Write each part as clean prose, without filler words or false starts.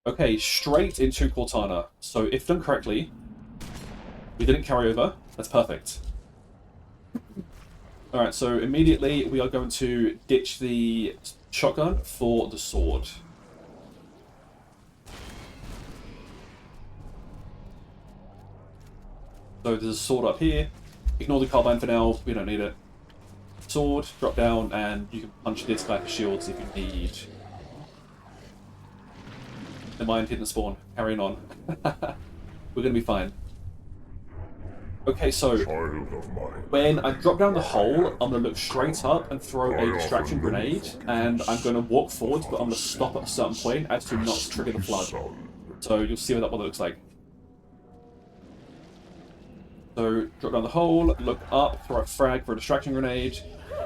Okay, straight into Cortana. So if done correctly, we didn't carry over. That's perfect. Alright, so immediately we are going to ditch the shotgun for the sword. So there's a sword up here. Ignore the carbine for now, we don't need it. Sword, drop down, and you can punch this guy for shields if you need. Never mind, hitting the spawn. Carrying on. We're gonna be fine. Okay, so when I drop down the hole, I'm gonna look straight up and throw a distraction grenade, and I'm gonna walk forwards, but I'm gonna stop at a certain point as to not trigger the flood. So you'll see what that looks like. So drop down the hole, look up, throw a frag for a distraction grenade,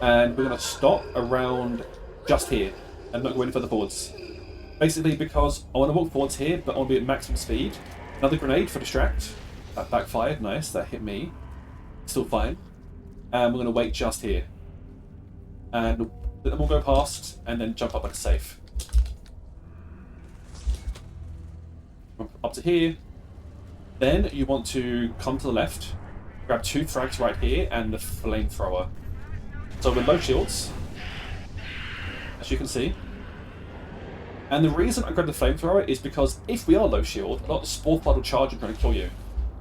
and we're gonna stop around just here and not go any further forwards. Basically because I want to walk forwards here, but I want to be at maximum speed. Another grenade for distract. That backfired, nice, that hit me. Still fine. And we're going to wait just here. And then we'll go past, and then jump up like a safe. Up to here. Then you want to come to the left, grab 2 frags right here, and the flamethrower. So we're low shields, as you can see. And the reason I grabbed the flamethrower is because if we are low shield, a lot of the spore flood will charge and try to kill you.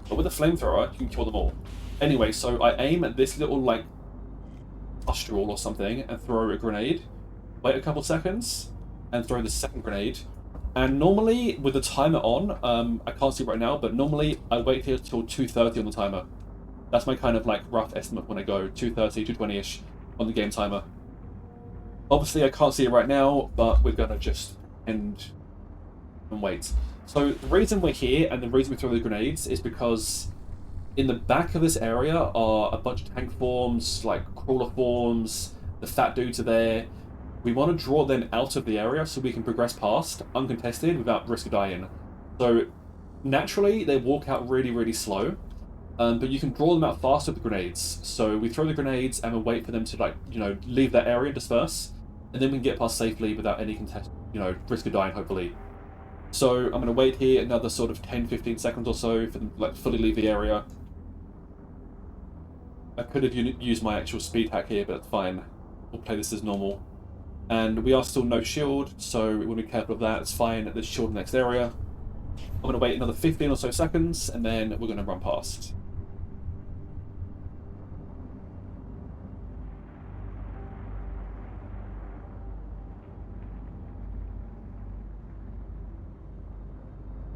But with the flamethrower, you can kill them all. Anyway, so I aim at this little, like, pustule or something and throw a grenade. Wait a couple seconds and throw the second grenade. And normally, with the timer on, I can't see right now, but normally I wait here till 2:30 on the timer. That's my kind of, like, rough estimate when I go 2:30, 2:20-ish on the game timer. Obviously, I can't see it right now, but we're gonna just and wait. So the reason we're here and the reason we throw the grenades is because in the back of this area are a bunch of tank forms, like crawler forms, the fat dudes are there. We want to draw them out of the area so we can progress past uncontested without risk of dying. So naturally they walk out really, really slow, but you can draw them out faster with grenades. So we throw the grenades and we wait for them to, like, you know, leave that area, disperse, and then we can get past safely without any risk of dying, hopefully. So I'm going to wait here another sort of 10-15 seconds or so for them to, like, fully leave the area. I could have used my actual speed hack here, but it's fine. We'll play this as normal. And we are still no shield, so we want to be careful of that. It's fine. There's shield in the next area. I'm going to wait another 15 or so seconds, and then we're going to run past.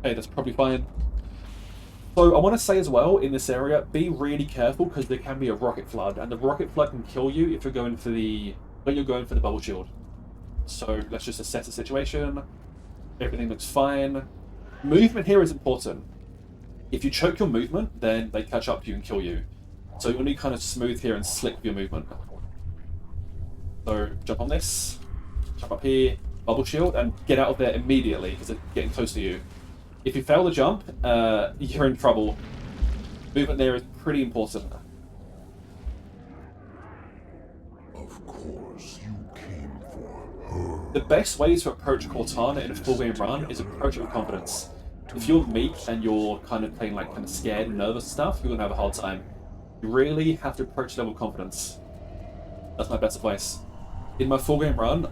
Okay, that's probably fine. So I want to say as well, in this area, be really careful because there can be a rocket flood, and the rocket flood can kill you if you're going for the bubble shield. So let's just assess the situation. Everything looks fine. Movement here is important. If you choke your movement, then they catch up to you and kill you. So you want to be kind of smooth here and slick with your movement. So jump on this, jump up here, bubble shield, and get out of there immediately because they're getting close to you. If you fail the jump, you're in trouble. Movement there is pretty important. Of course, you came for her. The best way to approach Cortana in a full game run is approach it with confidence. If you're meek and you're kind of playing like kind of scared and nervous stuff, you're gonna have a hard time. You really have to approach level with confidence. That's my best advice. In my full game run,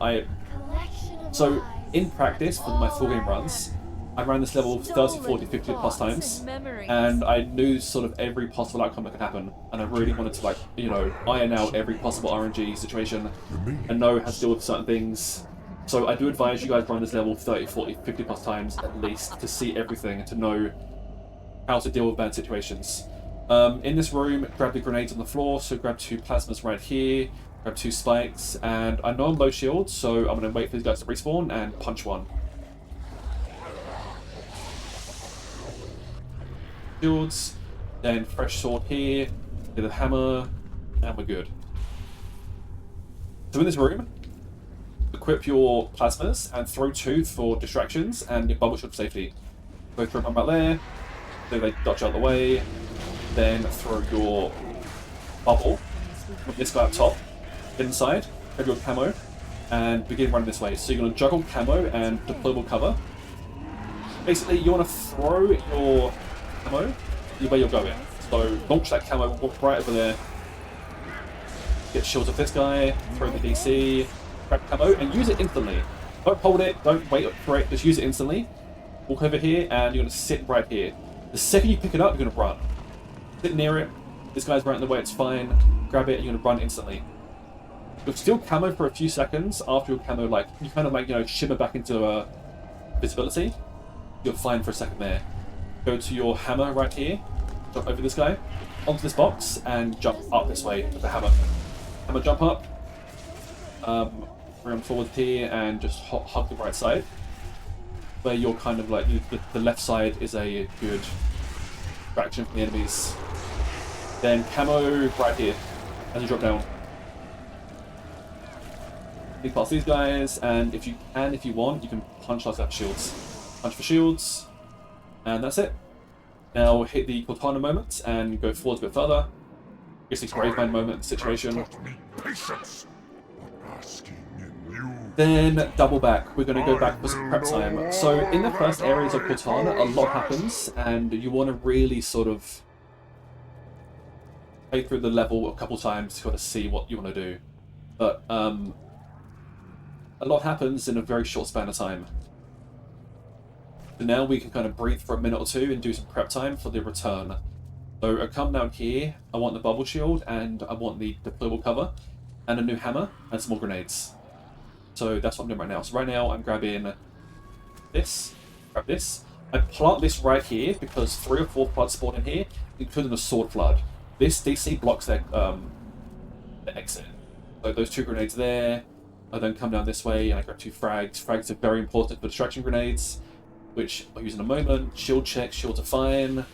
so in practice for my full game runs, I ran this level 30, 40, 50 plus times, and I knew sort of every possible outcome that could happen, and I really wanted to, like, you know, iron out every possible RNG situation and know how to deal with certain things. So I do advise you guys run this level 30, 40, 50 plus times at least to see everything and to know how to deal with bad situations. In this room, grab the grenades on the floor, so grab 2 plasmas right here, grab 2 spikes, and I know I'm low shield, so I'm going to wait for these guys to respawn and punch one. Shields, then fresh sword here, get a hammer, and we're good. So in this room, equip your plasmas and throw 2 for distractions and your bubble shield for safety. So throw them out there, so they dodge out the way, then throw your bubble, put this guy up top, inside, grab your camo, and begin running this way. So you're going to juggle camo and deployable cover. Basically, you want to throw your camo where you're going. So launch that camo, walk right over there, get shields of this guy, throw the DC, grab camo, and use it instantly. Don't hold it, don't wait for it, just use it instantly. Walk over here, and you're going to sit right here. The second you pick it up, you're going to run. Sit near it, this guy's right in the way, it's fine. Grab it, and you're going to run instantly. You'll still camo for a few seconds after your camo, like, you kind of like, you know, shimmer back into visibility. You're fine for a second there. Go to your hammer right here, jump over this guy, onto this box, and jump up this way with the hammer. Hammer jump up, run forward here, and just hug the right side. Where you're kind of like, the left side is a good distraction from the enemies. Then camo right here, as you drop down. Lead past these guys, and if you want, you can punch like that shields. Punch for shields, and that's it. Now hit the Cortana moment and go forward a bit further. It's a Gravemind moment situation. Then double back. We're going to go back for some prep time. So in the first areas of Cortana, a lot happens, and you want to really sort of play through the level a couple times to kind of see what you want to do. But a lot happens in a very short span of time. So now we can kind of breathe for a minute or two and do some prep time for the return. So I come down here, I want the bubble shield, and I want the deployable cover, and a new hammer, and some more grenades. So that's what I'm doing right now. So right now I'm grabbing this, grab this. I plant this right here because 3 or 4 floods spawn in here, including the sword flood. This DC blocks their the exit. So those 2 grenades there. I then come down this way and I grab 2 frags. Frags are very important for distraction grenades, which I'll use in a moment. Shield check, shields are fine.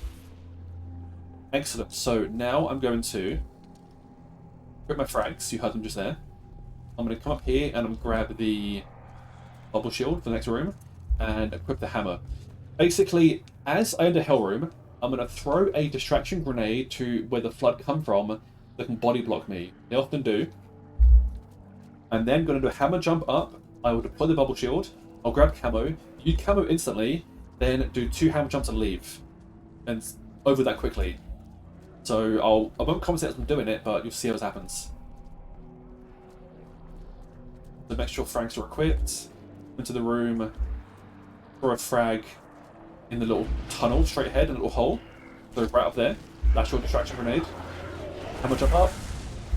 Excellent. So now I'm going to grab my frags. You heard them just there. I'm going to come up here and I'm going to grab the bubble shield for the next room and equip the hammer. Basically, as I enter Hell Room, I'm going to throw a distraction grenade to where the flood come from that can body block me. They often do. And then going to do a hammer jump up. I will deploy the bubble shield. I'll grab camo. Use camo instantly. Then do 2 hammer jumps and leave. And over that quickly. So I won't commentate as I'm doing it, but you'll see what happens. So make sure frags are equipped. Into the room. Throw a frag in the little tunnel straight ahead, a little hole. So right up there. That's your distraction grenade. Hammer jump up.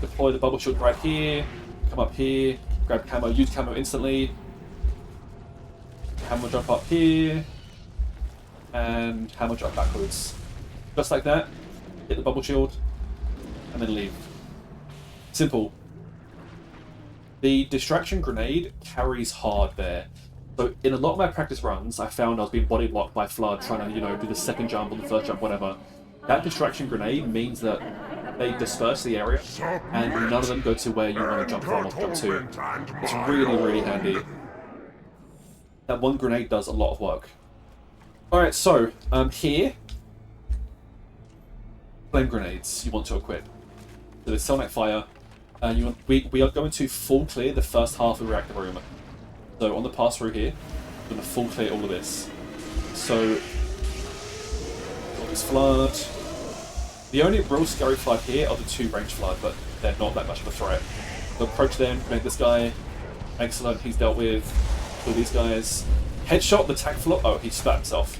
Deploy the bubble shield right here. Come up here. Grab camo. Use camo instantly. Hammer jump up here. And hammer jump backwards. Just like that. Hit the bubble shield. And then leave. Simple. The distraction grenade carries hard there. So in a lot of my practice runs, I found I was being body blocked by Flood trying to, you know, do the second jump or the first jump, whatever. That distraction grenade means that they disperse the area, and none of them go to where you want to jump from or jump to. It's really, really handy. That one grenade does a lot of work. Alright, so, here, flame grenades you want to equip. So there's Cellnet Fire, and we are going to full clear the first half of the reactor room. So on the pass through here, I'm going to full clear all of this. So, got this flood. The only real scary flood here are the 2 ranged flood, but they're not that much of a threat. So approach them, make this guy. Excellent, he's dealt with. Kill these guys. Headshot the tank flood. Oh, he spat himself.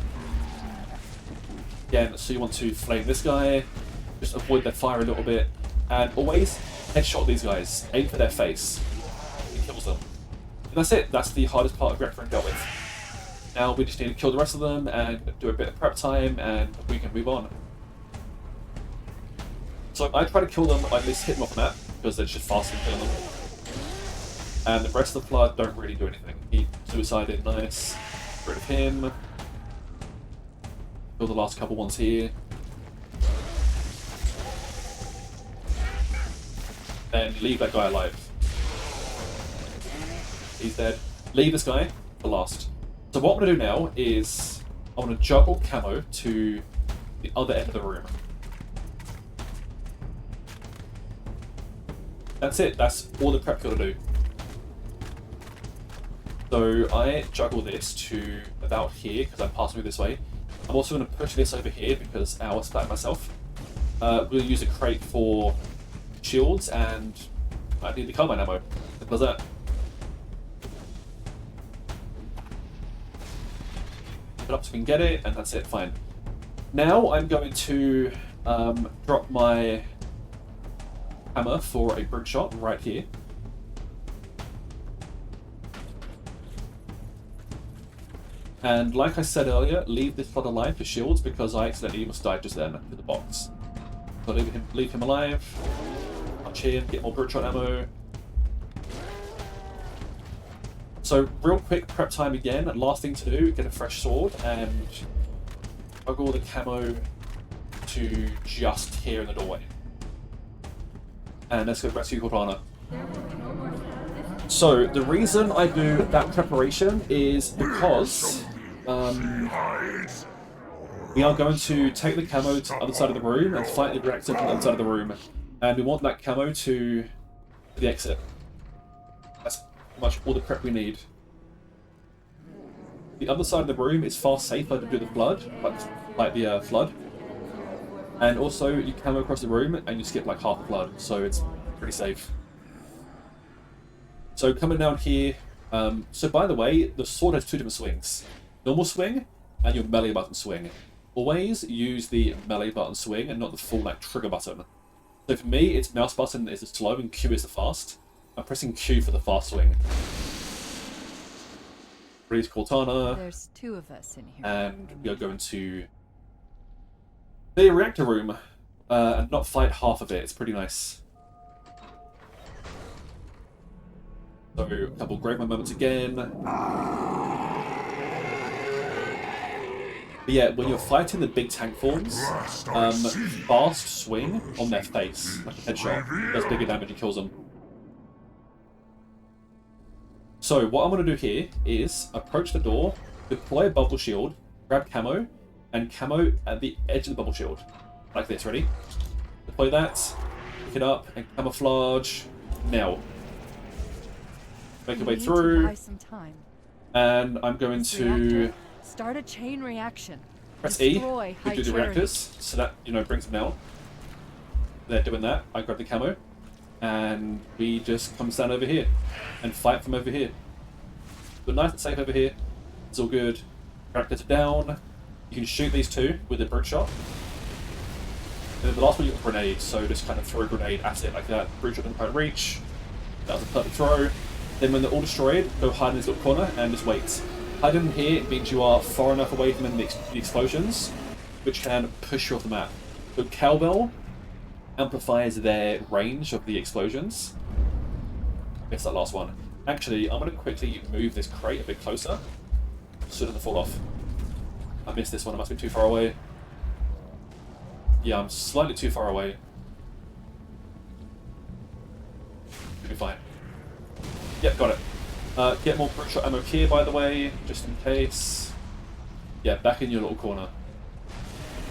Again, so you want to flame this guy. Just avoid their fire a little bit. And always headshot these guys. Aim for their face. It kills them. And that's it. That's the hardest part of Reactor dealt with. Now we just need to kill the rest of them and do a bit of prep time and we can move on. So I try to kill them, I at least hit them off the map, because it's just faster than killing them. And the rest of the flood don't really do anything. He suicided, nice. Get rid of him. Kill the last couple ones here. Then leave that guy alive. He's dead. Leave this guy for last. So what I'm going to do now is I want to juggle camo to the other end of the room. That's it. That's all the prep you got to do. So I juggle this to about here because I'm passing through this way. I'm also going to push this over here because I was splat myself. We'll use a crate for shields and I need the carbine ammo. Simple as that. Put it up so we can get it, and that's it. Fine. Now I'm going to drop my hammer for a brick shot right here. And like I said earlier, leave this slot alive for shields because I accidentally almost died just then with the box. So leave him alive, punch him, get more brick shot ammo. So real quick prep time again, last thing to do, get a fresh sword and juggle the camo to just here in the doorway. And let's go rescue Cortana. So the reason I do that preparation is because we are going to take the camo to the other side of the room and fight the reactor from the other side of the room. And we want that camo to the exit. That's pretty much all the prep we need. The other side of the room is far safer to do the flood, like the flood. And also you camo across the room and you skip like half the flood, so it's pretty safe. So coming down here, so by the way, the sword has two different swings. Normal swing and your melee button swing. Always use the melee button swing and not the full like trigger button. So for me, it's mouse button is the slow and Q is the fast. I'm pressing Q for the fast swing. Release Cortana. There's two of us in here. And we are going to the reactor room and not fight half of it. It's pretty nice. So a couple great moments again. But yeah, when you're fighting the big tank forms, fast swing on their face, like a headshot, does bigger damage and kills them. So what I'm going to do here is approach the door, deploy a bubble shield, grab camo, and camo at the edge of the bubble shield. Like this, ready? Deploy that, pick it up, and camouflage now. Make your way through, and I'm going to start a chain reaction. Press E to do the reactors, so that brings them down. They're doing that. I grab the camo, and we just come stand over here and fight from over here. We're nice and safe over here. It's all good. Reactors are down. You can shoot these two with a brute shot. And then the last one you got a grenade, so just kind of throw a grenade at it like that. Brute shot didn't quite reach. That was a perfect throw. Then when they're all destroyed, go hide in this little corner and just wait. Hiding here means you are far enough away from the explosions, which can push you off the map. So cowbell amplifies their range of the explosions. It's that last one. Actually, I'm going to quickly move this crate a bit closer so it doesn't fall off. I missed this one, I must be too far away. Yeah, I'm slightly too far away. Should be fine. Yep, got it. Get more brute shot ammo here, by the way, just in case. Yeah, back in your little corner.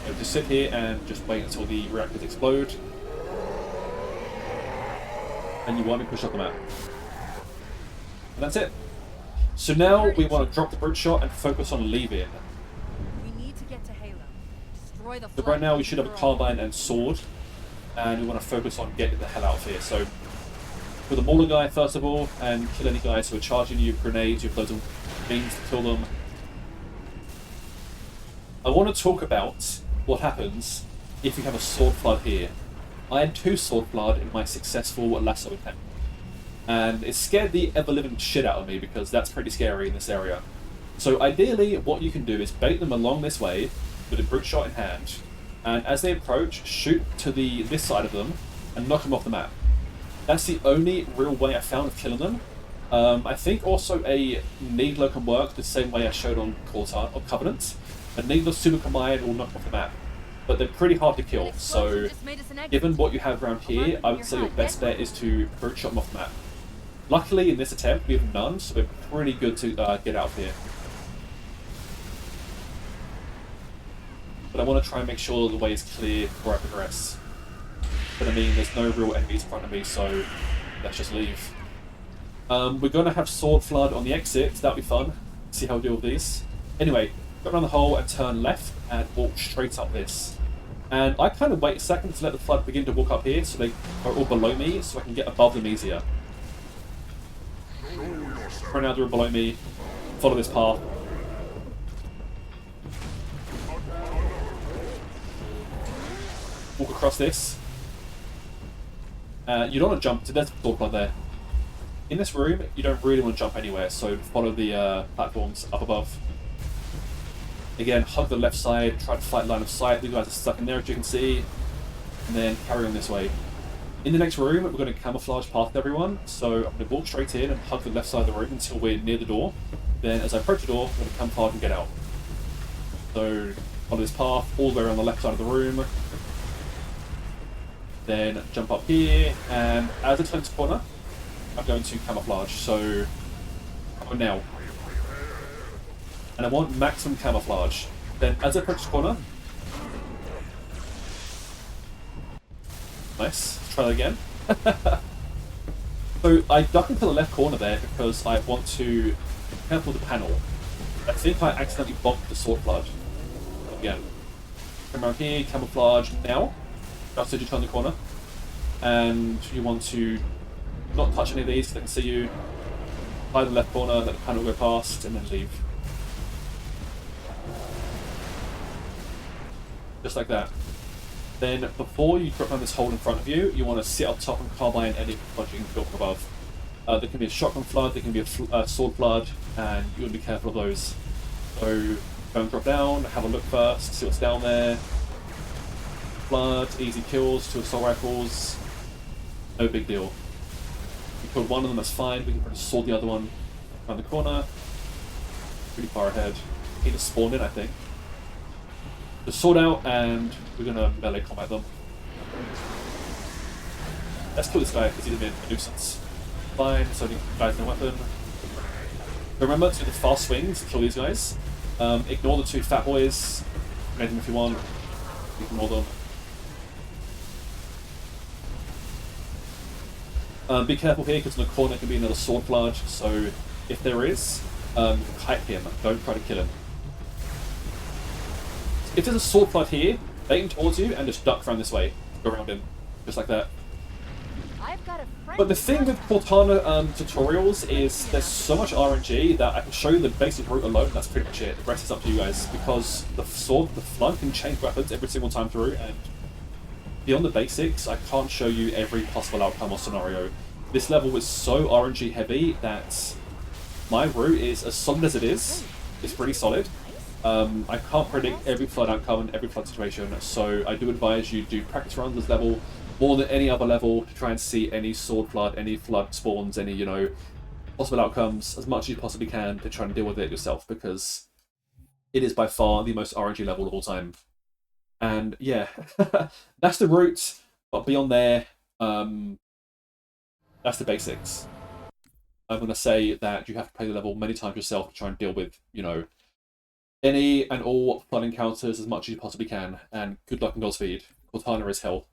So just sit here and just wait until the reactors explode. And you want me to push up the map. And that's it. So now we want to drop the brute shot and focus on leaving. We need to get to Halo. Destroy the So right now we should have a carbine and sword. And we want to focus on getting the hell out of here. So kill the mauler guy first of all, and kill any guys who are charging you with grenades, you have loads of means to kill them. I want to talk about what happens if you have a sword flood here. I had 2 sword flood in my successful LASO attempt. And it scared the ever-living shit out of me because that's pretty scary in this area. So ideally, what you can do is bait them along this way with a brute shot in hand, and as they approach, shoot to this side of them and knock them off the map. That's the only real way I found of killing them. I think also a Needler can work the same way I showed on Cortana or Covenant. A Needler Super Combine will knock off the map, but they're pretty hard to kill. So, given what you have around here, I would say your best bet is to brute shot them off the map. Luckily, in this attempt, we have none, so we're pretty good to get out of here. But I want to try and make sure the way is clear before I progress. But I mean, there's no real enemies in front of me, so let's just leave. We're going to have Sword Flood on the exit, so that'll be fun. See how we deal with these. Anyway, go around the hole and turn left and walk straight up this. And I kind of wait a second to let the Flood begin to walk up here so they are all below me so I can get above them easier. Right now they're below me. Follow this path. Walk across this. You don't want to jump to there's a Sword Flood there. In this room, you don't really want to jump anywhere, so follow the platforms up above. Again, hug the left side, try to fight line of sight. These guys are stuck in there, as you can see. And then carry on this way. In the next room, we're going to camouflage past everyone. So I'm going to walk straight in and hug the left side of the room until we're near the door. Then as I approach the door, I'm going to camouflage and get out. So follow this path, all the way around the left side of the room. Then jump up here, and as I turn to the corner, I'm going to camouflage. So go now. And I want maximum camouflage. Then as I approach the corner, nice. Let's try that again. So I duck into the left corner there because I want to cancel the panel. I think I accidentally bonked the Sword Flood. Again. Come around here, camouflage now. Just as you turn the corner. And you want to not touch any of these so they can see you. Hide the left corner, let the panel go past, and then leave. Just like that. Then, before you drop down this hole in front of you, you want to sit up top and carbine any flood you can feel from above. There can be a shotgun flood, there can be a sword flood, and you want to be careful of those. So, go and drop down, have a look first, see what's down there. Flood, easy kills, 2 assault rifles. No big deal. You killed one of them, that's fine. We can put a sword the other one around the corner. Pretty far ahead. Need to spawn in, I think. The sword out, and we're gonna melee combat them. Let's kill this guy because he's a nuisance. Fine, so the guy's no weapon. Remember to do the fast swings to kill these guys. Ignore the 2 fat boys. Grenade them if you want. Ignore them. Be careful here because in the corner can be another sword flood, so if there is, kite him, don't try to kill him. If there's a sword flood here, bait him towards you and just duck around this way. Go around him. Just like that. But the thing with Cortana tutorials is there's so much RNG that I can show you the basic route alone, and that's pretty much it. The rest is up to you guys, because the flood can change weapons every single time through, and beyond the basics, I can't show you every possible outcome or scenario. This level is so RNG heavy that my route is as solid as it is. It's pretty solid. I can't predict every flood outcome and every flood situation, so I do advise you do practice runs this level more than any other level to try and see any sword flood, any flood spawns, any, you know, possible outcomes as much as you possibly can to try and deal with it yourself, because it is by far the most RNG level of all time. And yeah, that's the route, but beyond there, that's the basics. I'm going to say that you have to play the level many times yourself to try and deal with, you know, any and all flood encounters as much as you possibly can, and good luck and Godspeed. Cortana is hell.